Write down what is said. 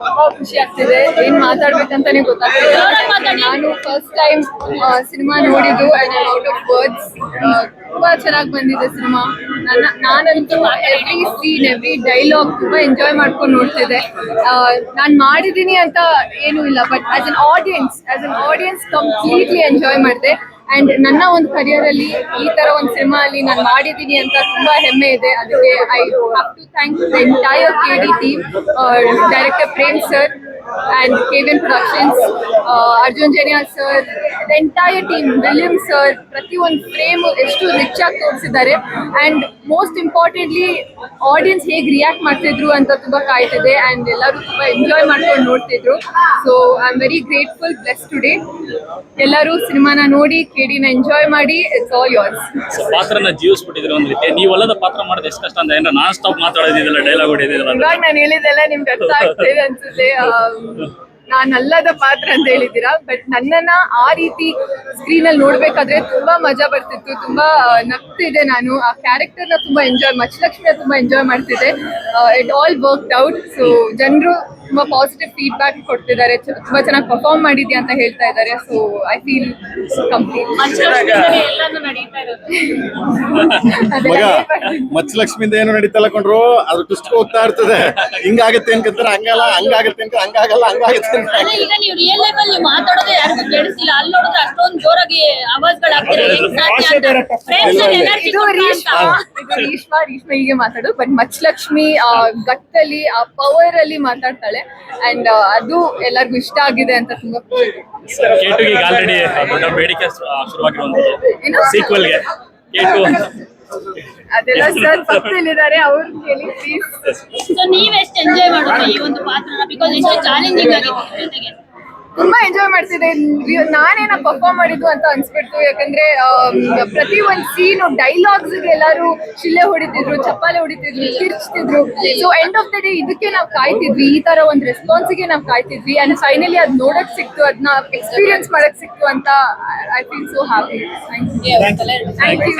ತುಂಬಾ ಖುಷಿ ಆಗ್ತಿದೆ. ಏನ್ ಮಾತಾಡ್ಬೇಕಂತಾನೆ ಗೊತ್ತಾಗ್ತಿದೆ. ನಾನು ಫಸ್ಟ್ ಟೈಮ್ ಸಿನಿಮಾ ನೋಡಿದ್ದು ಔಟ್ ಆಫ್ ವರ್ಡ್ಸ್. ತುಂಬಾ ಚೆನ್ನಾಗಿ ಬಂದಿದೆ ಸಿನಿಮಾ. ನಾನಂತೂ ಎವ್ರಿ ಸೀನ್ ಎವ್ರಿ ಡೈಲಾಗ್ ತುಂಬಾ ಎಂಜಾಯ್ ಮಾಡ್ಕೊಂಡು ನೋಡ್ತಿದ್ದೆ. ನಾನ್ ಮಾಡಿದೀನಿ ಅಂತ ಏನೂ ಇಲ್ಲ, but as an audience completely enjoy ಮಾಡಿದೆ. ಅಂಡ್ ನನ್ನ ಒಂದು ಕರಿಯರ್ ಅಲ್ಲಿ ಈ ತರ ಒಂದು ಸಿನಿಮಾ ಅಲ್ಲಿ ನಾನು ಮಾಡಿದ್ದೀನಿ ಅಂತ ತುಂಬಾ ಹೆಮ್ಮೆ ಇದೆ. ಅದಕ್ಕೆ I have to thank the entire KD team, director Prem sir and KVN Productions, Arjun Jenya sir, the entire team, William sir, ಪ್ರತಿ ಒಂದು ಫ್ರೇಮ್ ಎಷ್ಟು ರಿಚ್ ಆಗಿ ತೋರಿಸಿದ್ದಾರೆ. ಅಂಡ್ ಮೋಸ್ಟ್ ಇಂಪಾರ್ಟೆಂಟ್ಲಿ ಆಡಿಯನ್ಸ್ ಹೇಗೆ ರಿಯಾಕ್ಟ್ ಮಾಡ್ತಿದ್ರು ಅಂತ ತುಂಬಾ ಕಾಯ್ತಿದೆ. ಅಂಡ್ ಎಲ್ಲರೂ ತುಂಬಾ ಎಂಜಾಯ್ ಮಾಡ್ಕೊಂಡು ನೋಡ್ತಿದ್ರು. So I am very grateful, bless today. ಎಲ್ಲರೂ ಸಿನಿಮಾನ ನೋಡಿ ಕೆಡಿನ ಎಂಜಾಯ್ ಮಾಡಿ. It's all yours. ಪಾತ್ರನ ಜೀವಿಸ್ಬಿಟ್ಟಿದ್ರು ಒಂದ್ ರೀತಿ. ನೀವು ಒಲ್ಲದ ಪಾತ್ರ ಮಾಡೋದು ಎಷ್ಟು ಕಷ್ಟ ಅಂತ ಏನಾರ ನಾನ್ ಸ್ಟಾಪ್ ಮಾತಾಡೋದಿಲ್ಲ, ಡೈಲಾಗ್ ಹೊಡಿಯೋದಿಲ್ಲ. ಇವಾಗ ನಾನು ಹೇಳಿದೆಲ್ಲ ನಿಮ್ಗೆ ಅರ್ಥ ಆಗ್ತಿದೆ ಅನ್ಸುತ್ತೆ. ನಾನು ಅಲ್ಲದ ಪಾತ್ರ ಅಂತ ಹೇಳಿದ್ದೀರಾ, ಬಟ್ ನನ್ನನ್ನ ಆ ರೀತಿ ಸ್ಕ್ರೀನ್ ಅಲ್ಲಿ ನೋಡ್ಬೇಕಾದ್ರೆ ತುಂಬಾ ಮಜಾ ಬರ್ತಿತ್ತು. ತುಂಬಾ ನಗ್ತಿದೆ. ನಾನು ಆ ಕ್ಯಾರೆಕ್ಟರ್ನ ತುಂಬಾ ಮಚ್ಚಲಕ್ಷ್ಮಿಯ ತುಂಬಾ ಎಂಜಾಯ್ ಮಾಡ್ತಿದ್ದೆ. It all worked out. So ಜನರು ತುಂಬಾ ಪಾಸಿಟಿವ್ ಫೀಡ್ಬ್ಯಾಕ್ ಕೊಡ್ತಿದ್ದಾರೆ. ತುಂಬಾ ಚೆನ್ನಾಗಿ ಪರ್ಫಾರ್ಮ್ ಮಾಡಿದ್ಯಾ ಅಂತ ಹೇಳ್ತಾ ಇದ್ದಾರೆ. So I feel complete. ಮಚ್ಚಲಕ್ಷ್ಮಿಯಿಂದ ಏನು ನಡೀತಲ್ಲ ಕೊಂಡ್ರು, ಅದು ಟುಸ್ಟ್ ಹೋಗ್ತಾ ಇರ್ತದೆ. ಹಿಂಗಾಗತ್ತೆ ಅನ್ಕಂತಾರೆ, ಹಂಗಲ್ಲ, ಹಂಗಾಗತ್ತೆ ಅಂತ ಹಂಗಾಗಲ್ಲ, ಹಂಗಾಗತ್ತೆ ಅಂತ. ಈಗ ನೀವು ರಿಯಲ್ ಲೈಫ್ ಅಲ್ಲಿ ಮಾತಾಡೋದು ಯಾರಿಗೂ ಕೇಳಿಸಿಲ್ಲ. ಅಲ್ಲಿ ನೋಡಿದ್ರೆ ಅಷ್ಟೊಂದು ಜೋರಾಗಿ ಆವಾಜ್ಗಳಾಗ್ತಿದೆ. ಇದು ರೇಷ್ಮಾ ಹೀಗೆ ಮಾತಾಡೋದು, ಬಟ್ ಮಚ್ಚಲಕ್ಷ್ಮಿ ಗಟ್ಟಲ್ಲಿ ಆ ಪವರ್ ಅಲ್ಲಿ ಮಾತಾಡ್ತಾಳೆ. ಅಂಡ್ ಅದು ಎಲ್ಲರಿಗೂ ಇಷ್ಟ ಆಗಿದೆ ಅಂತ ತುಂಬಾ ಖುಷಿ. ಕೇಟುಗೆ ಆಲ್ರೆಡಿ ದೊಡ್ಡ ಬೇಡಿಕೆ ಶುರುವಾಗಿರುವಂತದ್ದು ಸೀಕ್ವೆಲ್ಗೆ ಕೇಟು ಅಂತ. ಅದೆಲ್ಲ ಸರ್ ಪಕ್ಕದಲ್ಲಿದ್ದಾರೆ, ಅವ್ರು ಕೇಳಿ ಪ್ಲೀಸ್. ಸೊ ನೀವ್ ಎಷ್ಟು ಎಂಜಾಯ್ ಮಾಡೋದು ಈ ಒಂದು ಪಾತ್ರನ? ಬಿಕಾಸ್ ಎಷ್ಟು ಚಾಲೆಂಜಿಂಗ್ ಆಗಿತ್ತು ಜೊತೆಗೆ. ತುಂಬಾ ಎಂಜಾಯ್ ಮಾಡ್ತಿದ್ದೆ. ನಾನೇನ ಪರ್ಫಾರ್ಮ್ ಮಾಡಿದ್ದು ಅಂತ ಅನ್ಸ್ಬಿಡ್ತು. ಯಾಕಂದ್ರೆ ಪ್ರತಿ ಒಂದ್ ಸೀನು ಡೈಲಾಗ್ಸ್ ಎಲ್ಲರೂ ಶಿಲೆ ಹೊಡಿತಿದ್ರು, ಚಪ್ಪಾಲೆ ಹೊಡಿತಿದ್ರು, ಕಿರ್ಚ್ತಿದ್ರು. So end of the day ಇದಕ್ಕೆ ನಾವು ಕಾಯ್ತಿದ್ವಿ, ಈ ತರ ಒಂದು ರೆಸ್ಪಾನ್ಸ್ಗೆ ನಾವು ಕಾಯ್ತಿದ್ವಿ. ಅಂಡ್ ಫೈನಲಿ ಅದ್ ನೋಡಕ್ ಸಿಕ್ತು, ಅದನ್ನ ಎಕ್ಸ್ಪೀರಿಯನ್ಸ್ ಮಾಡಕ್ ಸಿಕ್ತು ಅಂತ I feel so happy. Thank you.